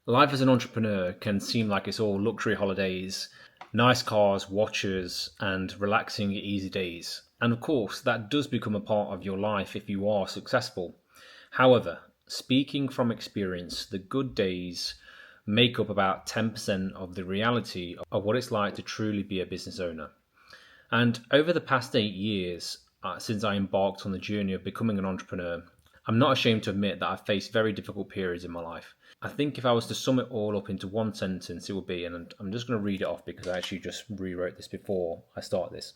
Life as an entrepreneur can seem like it's all luxury holidays, nice cars, watches, and relaxing, easy days. And of course, that does become a part of your life if you are successful. However, speaking from experience, the good days make up about 10% of the reality of what it's like to truly be a business owner. And over the past 8 years, since I embarked on the journey of becoming an entrepreneur, I'm not ashamed to admit that I've faced very difficult periods in my life. I think if I was to sum it all up into one sentence, it would be, and I'm just going to read it off because I actually just rewrote this before I start this.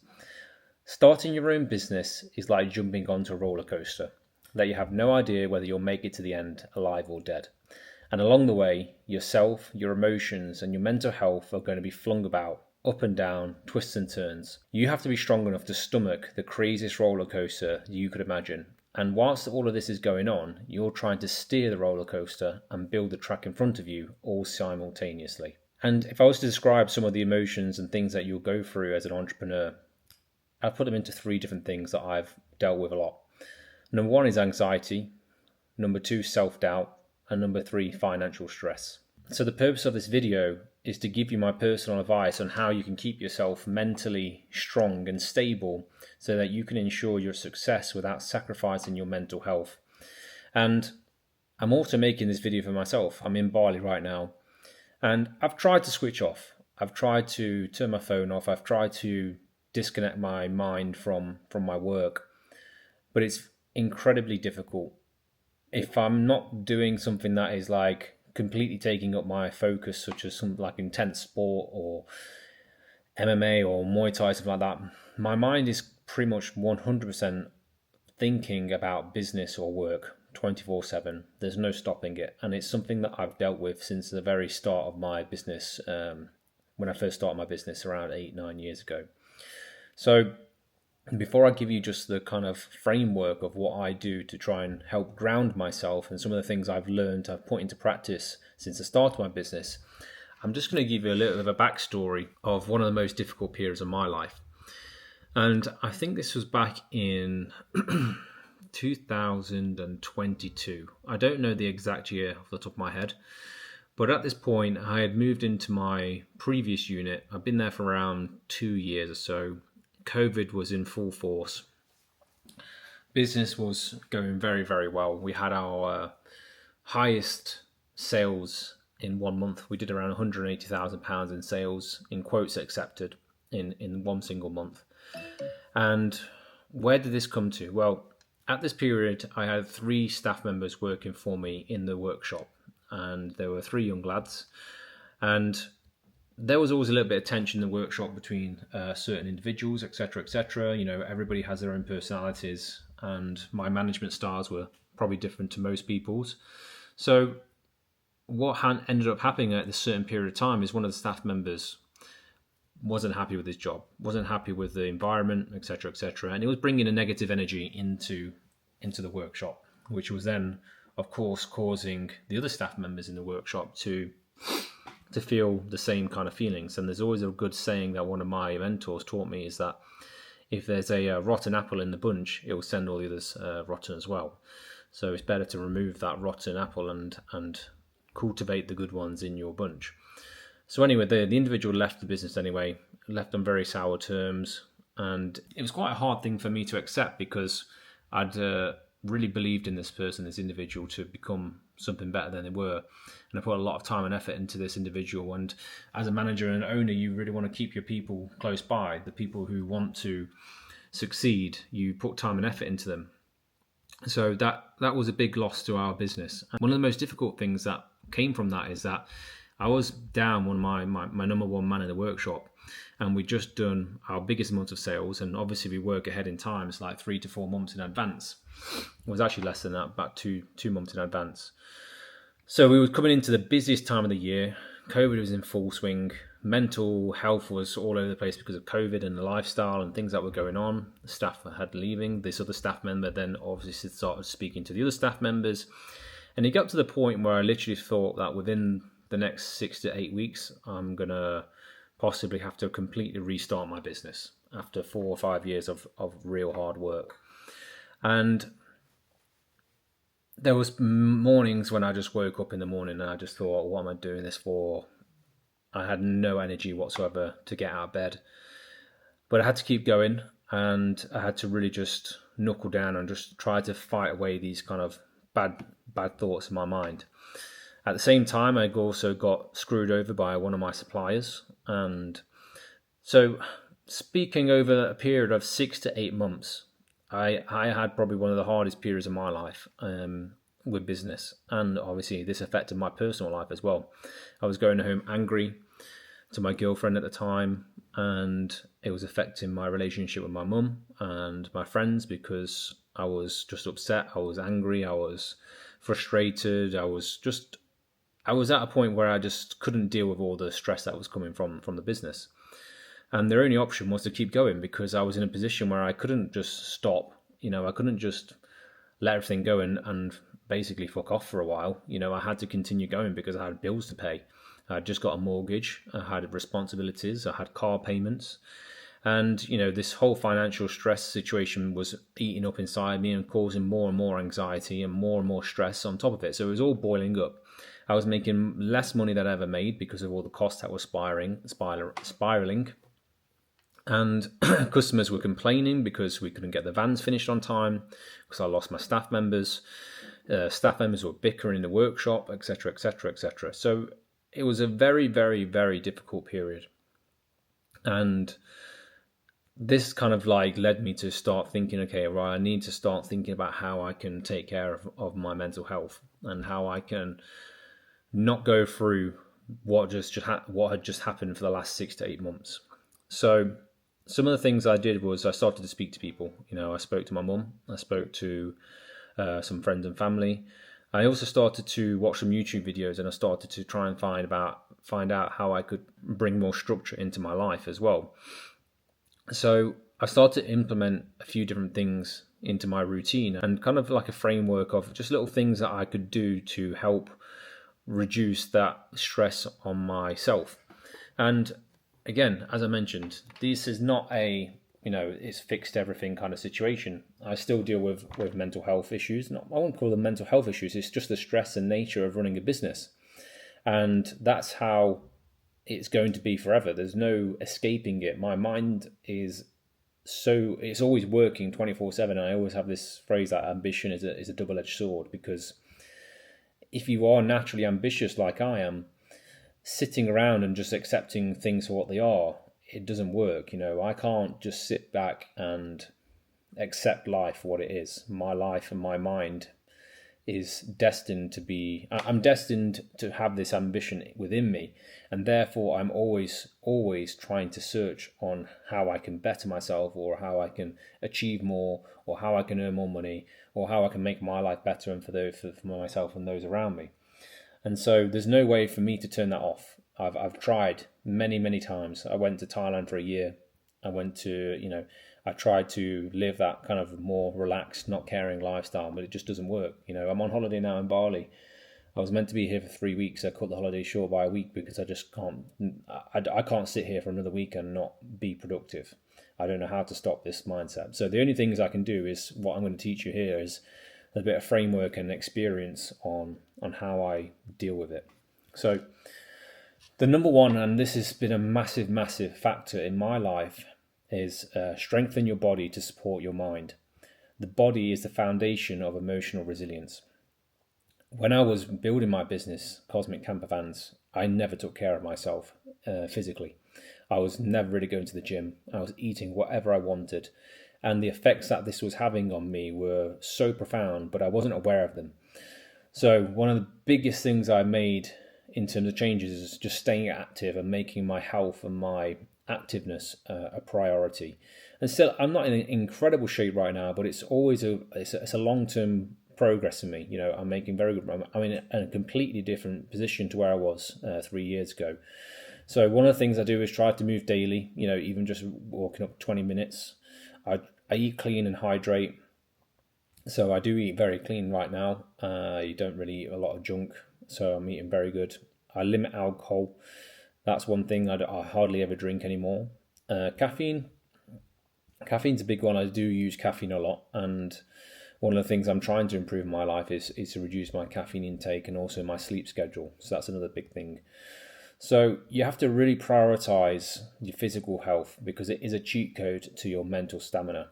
Starting your own business is like jumping onto a roller coaster that you have no idea whether you'll make it to the end alive or dead. And along the way, yourself, your emotions, and your mental health are going to be flung about, up and down, twists and turns. You have to be strong enough to stomach the craziest roller coaster you could imagine. And whilst all of this is going on, you're trying to steer the roller coaster and build the track in front of you all simultaneously. And if I was to describe some of the emotions and things that you'll go through as an entrepreneur, I've put them into three different things that I've dealt with a lot. Number one is anxiety. Number two, self-doubt. And number three, financial stress. So the purpose of this video is to give you my personal advice on how you can keep yourself mentally strong and stable so that you can ensure your success without sacrificing your mental health. And I'm also making this video for myself. I'm in Bali right now, and I've tried to switch off. I've tried to turn my phone off. I've tried to disconnect my mind from my work, but it's incredibly difficult. If I'm not doing something that is like completely taking up my focus, such as something like intense sport or MMA or Muay Thai, something like that, my mind is pretty much 100% thinking about business or work 24/7. There's no stopping it. And it's something that I've dealt with since the very start of my business, when I first started my business around 8, 9 years ago. So before I give you just the kind of framework of what I do to try and help ground myself and some of the things I've learned, I've put into practice since the start of my business, I'm just going to give you a little bit of a backstory of one of the most difficult periods of my life. And I think this was back in 2022. I don't know the exact year off the top of my head, but at this point, I had moved into my previous unit. I've been there for around 2 years or so. COVID was in full force. Business was going very, very well. We had our highest sales in 1 month. We did around £180,000 in sales, in quotes accepted, in one single month. And where did this come to? Well, at this period, I had 3 staff members working for me in the workshop, and there were 3 young lads. And there was always a little bit of tension in the workshop between certain individuals, etc., etc. You know, everybody has their own personalities, and my management styles were probably different to most people's. So what ended up happening at this certain period of time is one of the staff members wasn't happy with his job, wasn't happy with the environment, etc., etc., and it was bringing a negative energy into the workshop, which was then, of course, causing the other staff members in the workshop to feel the same kind of feelings. And there's always a good saying that one of my mentors taught me, is that if there's a rotten apple in the bunch, it will send all the others rotten as well. So it's better to remove that rotten apple and cultivate the good ones in your bunch. So anyway, the individual left the business anyway, left on very sour terms. And it was quite a hard thing for me to accept, because I'd really believed in this person, this individual, to become something better than they were. And I put a lot of time and effort into this individual. And as a manager and owner, you really want to keep your people close by, the people who want to succeed. You put time and effort into them. So that was a big loss to our business. And one of the most difficult things that came from that is that I was down one of my number one man in the workshop, and we'd just done our biggest month of sales. And obviously we work ahead in time. It's like 3 to 4 months in advance. It was actually less than that, about two months in advance. So we were coming into the busiest time of the year. COVID was in full swing. Mental health was all over the place because of COVID and the lifestyle and things that were going on. The staff had leaving. This other staff member then obviously started speaking to the other staff members. And it got to the point where I literally thought that within the next 6 to 8 weeks, I'm going to possibly have to completely restart my business after 4 or 5 years of real hard work. And there was mornings when I just woke up in the morning and I just thought, what am I doing this for? I had no energy whatsoever to get out of bed, but I had to keep going, and I had to really just knuckle down and just try to fight away these kind of bad thoughts in my mind. At the same time, I also got screwed over by one of my suppliers, and so speaking over a period of 6 to 8 months, I had probably one of the hardest periods of my life with business, and obviously this affected my personal life as well. I was going home angry to my girlfriend at the time, and it was affecting my relationship with my mum and my friends because I was just upset, I was angry, I was frustrated, I was at a point where I just couldn't deal with all the stress that was coming from the business. And their only option was to keep going because I was in a position where I couldn't just stop. I couldn't just let everything go and basically fuck off for a while. I had to continue going because I had bills to pay. I just got a mortgage, I had responsibilities, I had car payments. And, this whole financial stress situation was eating up inside me and causing more and more anxiety and more stress on top of it. So it was all boiling up. I was making less money than I ever made because of all the costs that were spiraling. And customers were complaining because we couldn't get the vans finished on time because I lost my staff members. Staff members were bickering in the workshop, etc., etc., etc. So it was a very, very, very difficult period. And this kind of led me to start thinking, okay, right, I need to start thinking about how I can take care of my mental health and how I can not go through what had just happened for the last 6 to 8 months. So some of the things I did was I started to speak to people. I spoke to my mum, I spoke to some friends and family. I also started to watch some YouTube videos, and I started to try and find out how I could bring more structure into my life as well. So I started to implement a few different things into my routine and kind of like a framework of just little things that I could do to help reduce that stress on myself. And again, as I mentioned, this is not it's fixed everything kind of situation. I still deal with mental health issues. I won't call them mental health issues. It's just the stress and nature of running a business. And that's how it's going to be forever. There's no escaping it. My mind it's always working 24/7. And I always have this phrase that ambition is a double-edged sword, because if you are naturally ambitious like I am, sitting around and just accepting things for what they are, it doesn't work. I can't just sit back and accept life for what it is. My life and my mind is destined to be, I'm destined to have this ambition within me, and therefore I'm always trying to search on how I can better myself, or how I can achieve more, or how I can earn more money, or how I can make my life better and for myself and those around me. And so there's no way for me to turn that off. I've tried many times. I went to Thailand for a year. I tried to live that kind of more relaxed, not caring lifestyle, but it just doesn't work. I'm on holiday now in Bali. I was meant to be here for 3 weeks. I cut the holiday short by a week because I just can't. I can't sit here for another week and not be productive. I don't know how to stop this mindset. So the only things I can do is what I'm going to teach you here is a bit of framework and experience on how I deal with it. So the number one, and this has been a massive factor in my life, is strengthen your body to support your mind. The body is the foundation of emotional resilience. When I was building my business, Cosmic Camper Vans, I never took care of myself physically. I was never really going to the gym. I was eating whatever I wanted. And the effects that this was having on me were so profound, but I wasn't aware of them. So one of the biggest things I made in terms of changes is just staying active and making my health and my activeness a priority. And still, I'm not in incredible shape right now, but it's always it's a long-term progress in me. I'm making very good. I'm in a completely different position to where I was 3 years ago. So one of the things I do is try to move daily. Even just walking up 20 minutes. I eat clean and hydrate. So I do eat very clean right now. You don't really eat a lot of junk, so I'm eating very good. I limit alcohol. That's one thing I hardly ever drink anymore. Caffeine's a big one. I do use caffeine a lot, and one of the things I'm trying to improve in my life is to reduce my caffeine intake and also my sleep schedule. So that's another big thing. So you have to really prioritize your physical health because it is a cheat code to your mental stamina.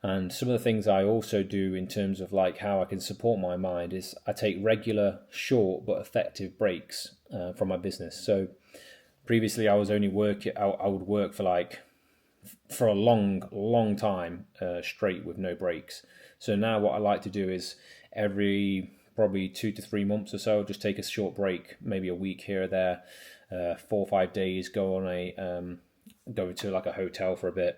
And some of the things I also do in terms of like how I can support my mind is I take regular, short but effective breaks from my business. So previously I was only I would work for a long time straight with no breaks. So now what I like to do is every probably 2 to 3 months or so, just take a short break, maybe a week here or there, 4 or 5 days, go to like a hotel for a bit,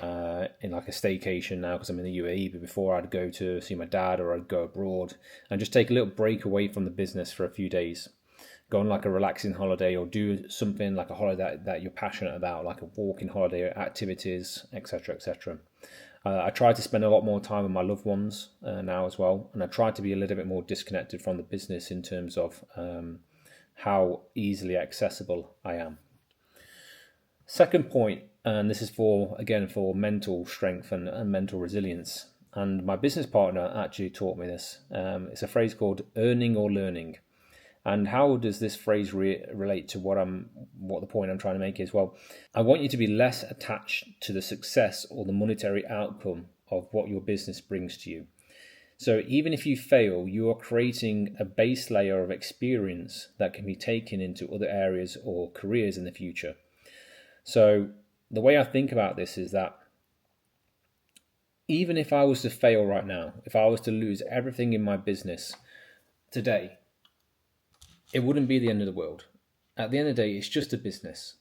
in like a staycation now because I'm in the UAE. But before I'd go to see my dad or I'd go abroad and just take a little break away from the business for a few days. Go on like a relaxing holiday or do something like a holiday that you're passionate about, like a walking holiday, activities, etc., etc. I try to spend a lot more time with my loved ones now as well, and I try to be a little bit more disconnected from the business in terms of how easily accessible I am. Second point, and this is for mental strength and mental resilience. And my business partner actually taught me this. It's a phrase called earning or learning. And how does this phrase relate to what the point I'm trying to make is? Well, I want you to be less attached to the success or the monetary outcome of what your business brings to you. So even if you fail, you are creating a base layer of experience that can be taken into other areas or careers in the future. So the way I think about this is that even if I was to fail right now, if I was to lose everything in my business today, it wouldn't be the end of the world. At the end of the day, it's just a business.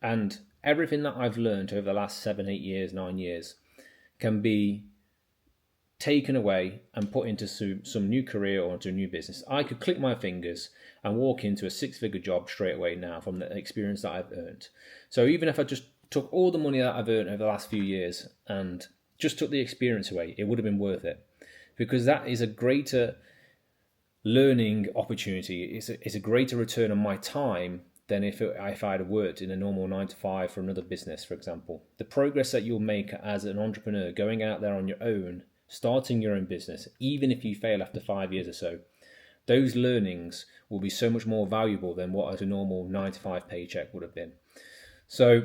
And everything that I've learned over the last 7, 8 years, 9 years can be taken away and put into some new career or into a new business. I could click my fingers and walk into a 6-figure job straight away now from the experience that I've earned. So even if I just took all the money that I've earned over the last few years and just took the experience away, it would have been worth it. Because that is a greater learning opportunity. It's a greater return on my time than if I had worked in a normal 9 to 5 for another business, for example. The progress that you'll make as an entrepreneur, going out there on your own, starting your own business, even if you fail after 5 years or so, those learnings will be so much more valuable than what a normal 9 to 5 paycheck would have been. So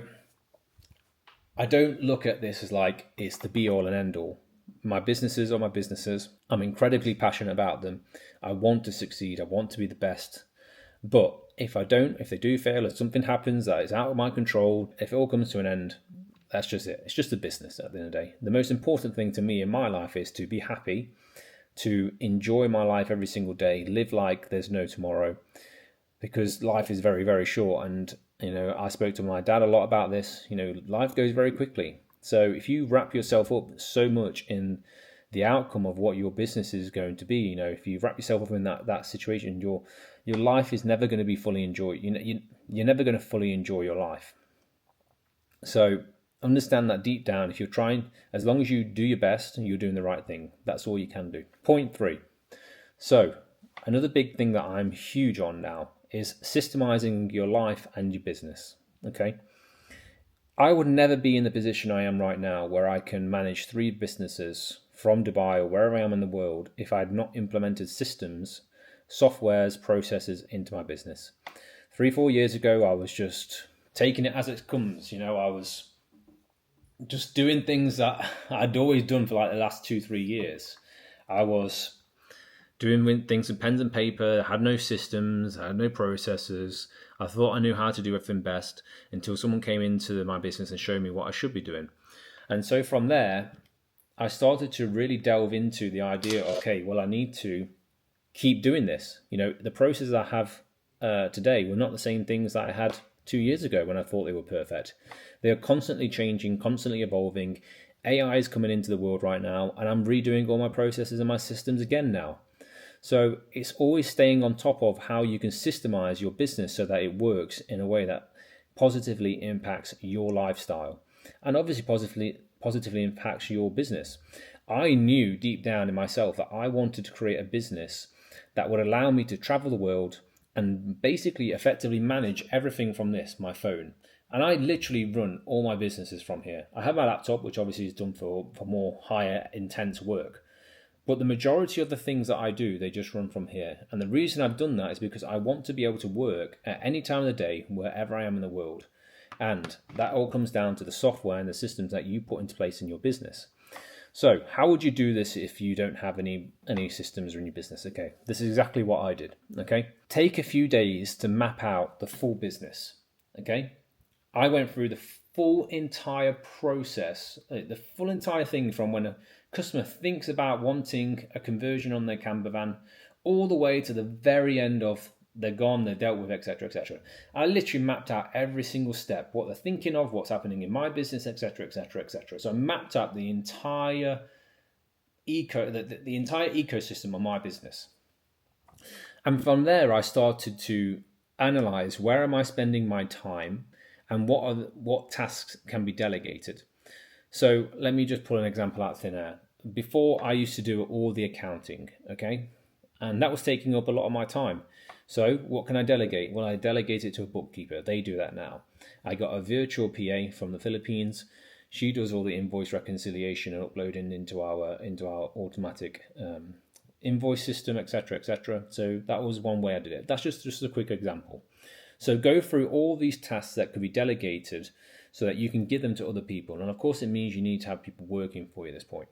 I don't look at this as like it's the be all and end all. My businesses are my businesses. I'm incredibly passionate about them. I want to succeed. I want to be the best. But if they do fail, if something happens that is out of my control, if it all comes to an end, that's just it. It's just a business at the end of the day. The most important thing to me in my life is to be happy, to enjoy my life every single day, live like there's no tomorrow, because life is very, very short. And, I spoke to my dad a lot about this. Life goes very quickly. So if you wrap yourself up so much in the outcome of what your business is going to be, if you wrap yourself up in that situation, your life is never going to be fully enjoyed. You're never going to fully enjoy your life. So understand that deep down, if you're trying, as long as you do your best, you're doing the right thing. That's all you can do. Point 3. So another big thing that I'm huge on now is systemizing your life and your business. Okay. I would never be in the position I am right now where I can manage 3 businesses from Dubai or wherever I am in the world if I had not implemented systems, softwares, processes into my business. 3-4 years ago, I was just taking it as it comes. I was just doing things that I'd always done for like the last 2-3 years. I was doing things with pens and paper, had no systems, had no processes. I thought I knew how to do everything best until someone came into my business and showed me what I should be doing. And so from there, I started to really delve into the idea, okay, well, I need to keep doing this. The processes I have today were not the same things that I had 2 years ago when I thought they were perfect. They are constantly changing, constantly evolving. AI is coming into the world right now, and I'm redoing all my processes and my systems again now. So it's always staying on top of how you can systemize your business so that it works in a way that positively impacts your lifestyle and obviously positively impacts your business. I knew deep down in myself that I wanted to create a business that would allow me to travel the world and basically effectively manage everything from my phone. And I literally run all my businesses from here. I have my laptop, which obviously is done for more higher intense work. But the majority of the things that I do, they just run from here. And the reason I've done that is because I want to be able to work at any time of the day, wherever I am in the world. And that all comes down to the software and the systems that you put into place in your business. So how would you do this if you don't have any systems in your business? Okay, this is exactly what I did. Okay, take a few days to map out the full business. Okay, I went through the full entire process, the full entire thing from when a customer thinks about wanting a conversion on their camper van, all the way to the very end of they're gone, they're dealt with, etc., etc. I literally mapped out every single step, what they're thinking of, what's happening in my business, etc., etc., etc. So I mapped out the entire the entire ecosystem of my business, and from there I started to analyze where am I spending my time, and what tasks can be delegated. So let me just pull an example out of thin air. Before, I used to do all the accounting, okay? And that was taking up a lot of my time. So what can I delegate? Well, I delegate it to a bookkeeper. They do that now. I got a virtual PA from the Philippines. She does all the invoice reconciliation and uploading into our automatic invoice system, etc., etc. So that was one way I did it. That's just a quick example. So go through all these tasks that could be delegated so that you can give them to other people. And of course, it means you need to have people working for you at this point.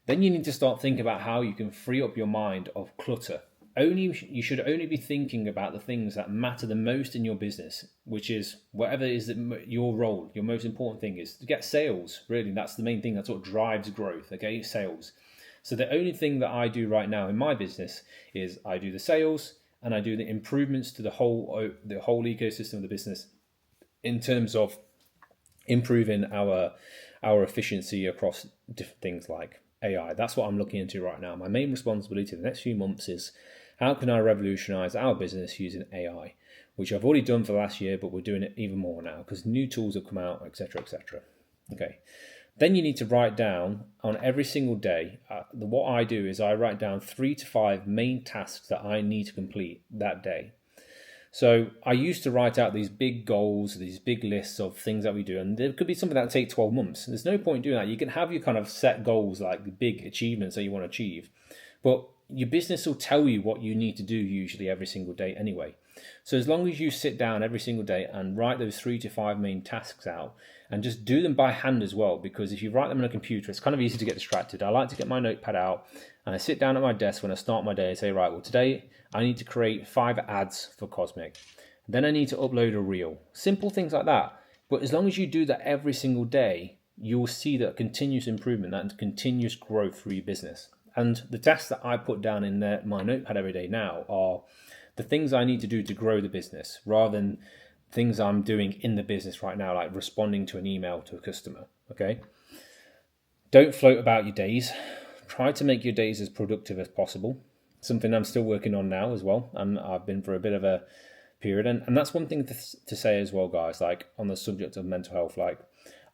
Then you need to start thinking about how you can free up your mind of clutter. You should only be thinking about the things that matter the most in your business, which is whatever is your role. Your most important thing is to get sales. Really, that's the main thing. That's what drives growth. Okay, sales. So the only thing that I do right now in my business is I do the sales and I do the improvements to the whole ecosystem of the business in terms of improving our efficiency across different things like AI. That's what I'm looking into right now. My main responsibility in the next few months is how can I revolutionize our business using AI, which I've already done for the last year, but we're doing it even more now because new tools have come out, etc., etc. Okay. Then you need to write down on every single day. What I do is I write down 3 to 5 main tasks that I need to complete that day. So I used to write out these big goals, these big lists of things that we do, and there could be something that take 12 months. There's no point doing that. You can have your kind of set goals, like the big achievements that you want to achieve, but your business will tell you what you need to do usually every single day anyway. So as long as you sit down every single day and write those 3 to 5 main tasks out, and just do them by hand as well, because if you write them on a computer, it's kind of easy to get distracted. I like to get my notepad out and I sit down at my desk when I start my day and say, right, well, today I need to create 5 ads for Cosmic. Then I need to upload a reel. Simple things like that. But as long as you do that every single day, you'll see that continuous improvement, that continuous growth for your business. And the tasks that I put down in my notepad every day now are the things I need to do to grow the business, rather than things I'm doing in the business right now, like responding to an email to a customer. Okay. Don't float about your days. Try to make your days as productive as possible. Something I'm still working on now as well. I've been for a bit of a period. And that's one thing to say as well, guys, like on the subject of mental health. Like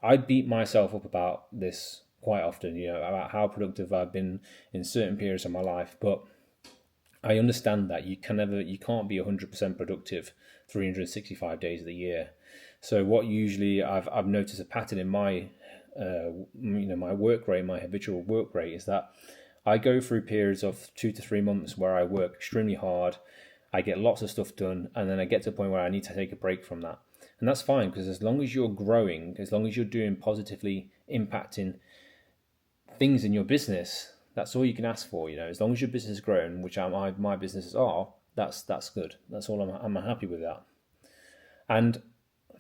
I beat myself up about this quite often, about how productive I've been in certain periods of my life. But I understand that you can't be 100% productive 365 days of the year. So what usually I've noticed a pattern in my my work rate, my habitual work rate, is that I go through periods of 2 to 3 months where I work extremely hard, I get lots of stuff done, and then I get to a point where I need to take a break from that. And that's fine, because as long as you're growing, as long as you're doing positively impacting things in your business, that's all you can ask for. As long as your business is growing, which my businesses are, that's good. That's all. I'm happy with that. And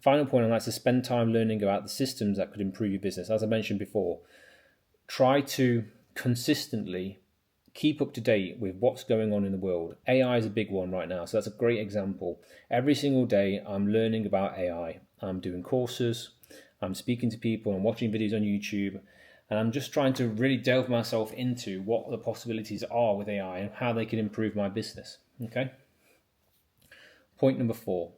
final point, I'd like to spend time learning about the systems that could improve your business. As I mentioned before, try to consistently keep up to date with what's going on in the world. AI is a big one right now, so that's a great example. Every single day, I'm learning about AI. I'm doing courses, I'm speaking to people, I'm watching videos on YouTube, and I'm just trying to really delve myself into what the possibilities are with AI and how they can improve my business. Okay. Point number 4,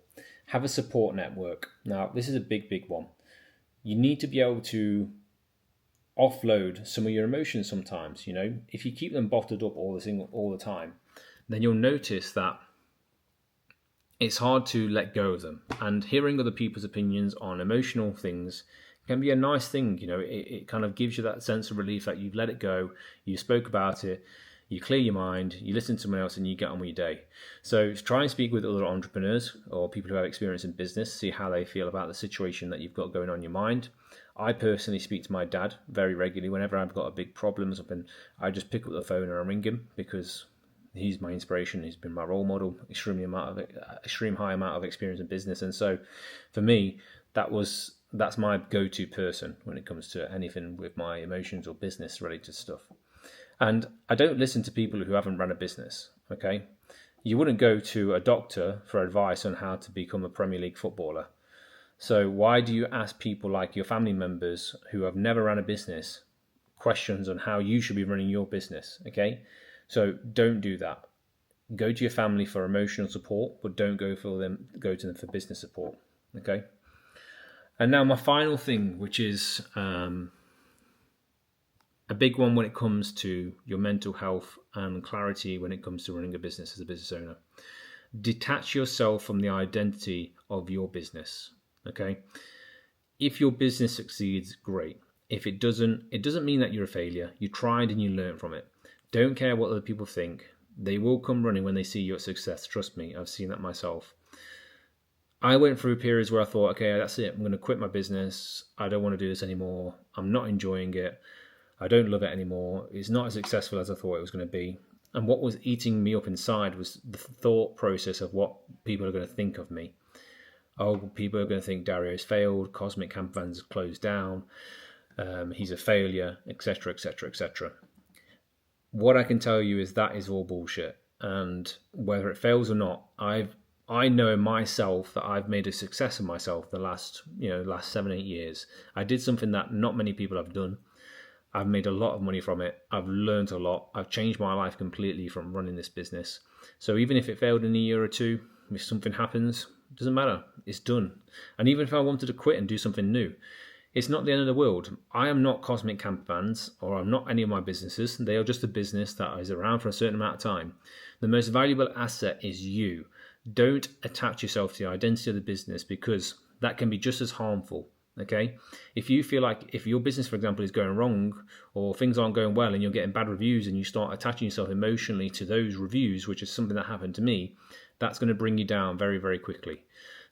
have a support network. Now, this is a big one. You need to be able to offload some of your emotions sometimes. If you keep them bottled up all the time, then you'll notice that it's hard to let go of them. And hearing other people's opinions on emotional things can be a nice thing. It kind of gives you that sense of relief that you've let it go, you spoke about it, you clear your mind, you listen to someone else, and you get on with your day. So try and speak with other entrepreneurs or people who have experience in business, see how they feel about the situation that you've got going on in your mind. I personally speak to my dad very regularly. Whenever I've got a big problem or something, I just pick up the phone and I ring him, because he's my inspiration. He's been my role model, extreme high amount of experience in business. And so for me, that's my go-to person when it comes to anything with my emotions or business related stuff. And I don't listen to people who haven't run a business, okay? You wouldn't go to a doctor for advice on how to become a Premier League footballer. So why do you ask people like your family members who have never run a business questions on how you should be running your business, okay? So don't do that. Go to your family for emotional support, but don't go to them for business support, okay? And now my final thing, which is a big one when it comes to your mental health and clarity when it comes to running a business as a business owner. Detach yourself from the identity of your business, okay? If your business succeeds, great. If it doesn't mean that you're a failure. You tried and you learned from it. Don't care what other people think. They will come running when they see your success. Trust me, I've seen that myself. I went through periods where I thought, okay, that's it. I'm going to quit my business. I don't want to do this anymore. I'm not enjoying it. I don't love it anymore. It's not as successful as I thought it was going to be. And what was eating me up inside was the thought process of what people are going to think of me. Oh, people are going to think Dario's failed, Cosmic Campervan's closed down, he's a failure, etc., etc., etc. What I can tell you is that is all bullshit. And whether it fails or not, I know in myself that I've made a success of myself the last 7-8 years. I did something that not many people have done. I've made a lot of money from it. I've learned a lot. I've changed my life completely from running this business. So even if it failed in a year or two, if something happens, it doesn't matter. It's done. And even if I wanted to quit and do something new, it's not the end of the world. I am not Cosmic Campervans, or I'm not any of my businesses. They are just a business that is around for a certain amount of time. The most valuable asset is you. Don't attach yourself to the identity of the business, because that can be just as harmful. Okay, if you feel like if your business, for example, is going wrong or things aren't going well and you're getting bad reviews and you start attaching yourself emotionally to those reviews, which is something that happened to me, that's going to bring you down very, very quickly.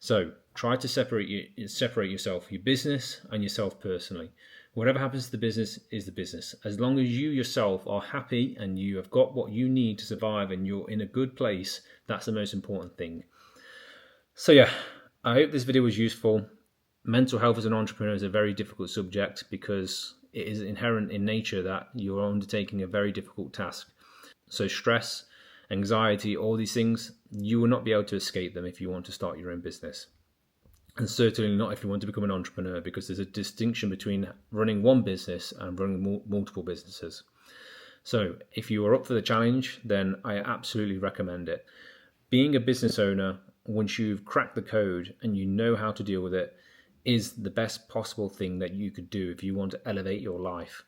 So try to separate yourself, your business and yourself personally. Whatever happens to the business is the business. As long as you yourself are happy and you have got what you need to survive and you're in a good place, that's the most important thing. So yeah, I hope this video was useful. Mental health as an entrepreneur is a very difficult subject because it is inherent in nature that you're undertaking a very difficult task. So stress, anxiety, all these things, you will not be able to escape them if you want to start your own business. And certainly not if you want to become an entrepreneur, because there's a distinction between running one business and running multiple businesses. So if you are up for the challenge, then I absolutely recommend it. Being a business owner, once you've cracked the code and you know how to deal with it, is the best possible thing that you could do if you want to elevate your life.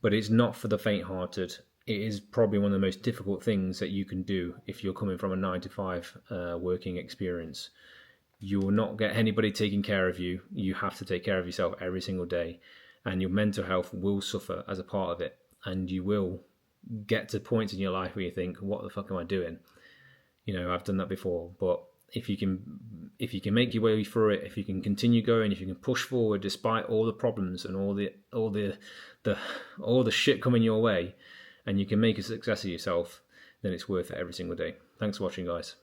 But it's not for the faint-hearted. It is probably one of the most difficult things that you can do if you're coming from a 9-to-5 working experience. You will not get anybody taking care of you. You have to take care of yourself every single day, and your mental health will suffer as a part of it. And you will get to points in your life where you think, what the fuck am I doing? I've done that before, but if you can make your way through it, if you can continue going, if you can push forward despite all the problems and all the shit coming your way, and you can make a success of yourself, then it's worth it every single day. Thanks for watching, guys.